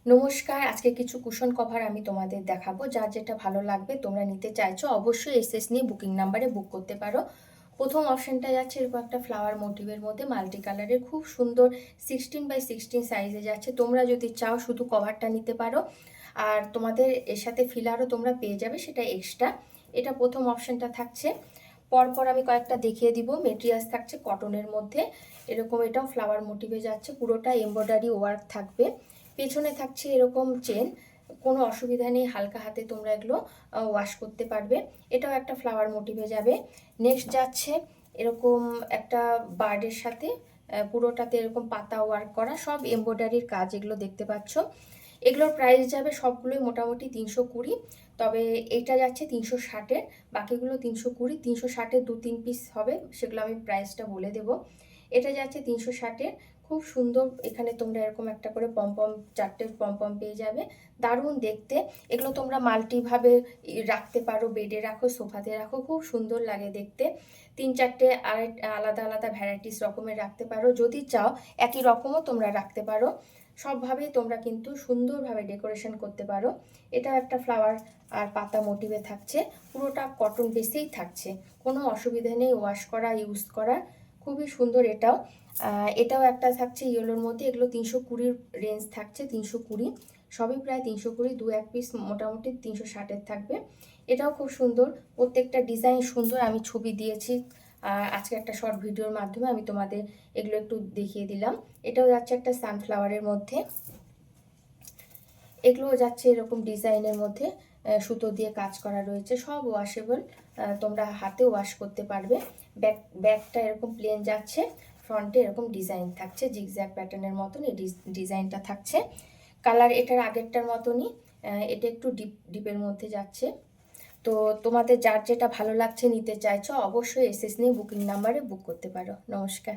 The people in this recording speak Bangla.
নমস্কার, আজকে কিছু কুশন কভার আমি তোমাদের দেখাবো। যার যেটা ভালো লাগবে তোমরা নিতে চাইছো অবশ্যই এসএস নিয়ে বুকিং নাম্বারে বুক করতে পারো। প্রথম অপশনটা যাচ্ছে এরকম একটা ফ্লাওয়ার মোটিভের মধ্যে মাল্টি কালারের খুব সুন্দর 16x16 সাইজে যাচ্ছে। তোমরা যদি চাও শুধু কভারটা নিতে পারো, আর তোমাদের এর সাথে ফিলারও তোমরা পেয়ে যাবে, সেটা এক্সট্রা। এটা প্রথম অপশনটা থাকছে। পরপর আমি কয়েকটা দেখিয়ে দিব। মেটেরিয়ালস থাকছে কটনের মধ্যে, এরকম এটাও ফ্লাওয়ার মোটিভে যাচ্ছে, পুরোটা এমব্রয়ডারি ওয়ার্ক থাকবে। পেছনে থাকছে এরকম চেন, কোনো অসুবিধা নেই, হালকা হাতে তোমরা এগুলো ওয়াশ করতে পারবে। এটাও একটা ফ্লাওয়ার মোটিভে যাবে। নেক্সট যাচ্ছে এরকম একটা বার্ডের সাথে পুরোটাতে এরকম পাতা ওয়ার্ক করা, সব এমব্রয়ডারির কাজ এগুলো দেখতে পাচ্ছ। এগুলোর প্রাইস যাবে সবগুলোই মোটামুটি 320, তবে এটা যাচ্ছে 360-এর, বাকিগুলো 320। 360-এর 2-3 পিস হবে, সেগুলো আমি প্রাইসটা বলে দেব। এটা যাচ্ছে 360-এর, খুব সুন্দর। এখানে তোমরা এরকম একটা করে পমপম, 4টে পমপম পেয়ে যাবে, দারুণ দেখতে। এগুলো তোমরা মাল্টিভাবে রাখতে পারো, বেডে রাখো, সোফাতে রাখো, খুব সুন্দর লাগে দেখতে। 3-4টে আর আলাদা আলাদা ভ্যারাইটিস রকমের রাখতে পারো, যদি চাও একই রকমও তোমরা রাখতে পারো। সবভাবেই তোমরা কিন্তু সুন্দরভাবে ডেকোরেশন করতে পারো। এটা একটা ফ্লাওয়ার আর পাতা মোটিভে থাকছে, পুরোটা কটন বেসেই থাকছে, কোনো অসুবিধা নেই ওয়াশ করা, ইউজ করা, খুবই সুন্দর। এটাও একটা থাকছে ইয়েলোর মধ্যে, এগুলো 320 রেঞ্জ থাকছে, 320, সবই প্রায় 320, 2-1 পিস মোটামুটি 360-এর থাকবে। এটাও খুব সুন্দর, প্রত্যেকটা ডিজাইন সুন্দর, আমি ছবি দিয়েছি। আজকে একটা শর্ট ভিডিওর মাধ্যমে আমি তোমাদের এগুলো একটু দেখিয়ে দিলাম। এটাও যাচ্ছে একটা সানফ্লাওয়ারের মধ্যে, এগুলোও যাচ্ছে এরকম ডিজাইনের মধ্যে, সুতো দিয়ে কাজ করা রয়েছে, সব ওয়াশেবল, তোমরা হাতে ওয়াশ করতে পারবে। ব্যাকটা এরকম প্লেন যাচ্ছে, ফ্রন্টে এরকম ডিজাইন থাকছে জিগজ্যাগ প্যাটার্নের মতন, এই ডিজাইনটা থাকছে। কালার এটার আগেরটার মতনই, এটা একটু ডিপের মধ্যে যাচ্ছে। তো তোমাদের যার যেটা ভালো লাগছে নিতে চাইছো অবশ্যই এসএস নিয়ে বুকিং নাম্বারে বুক করতে পারো। নমস্কার।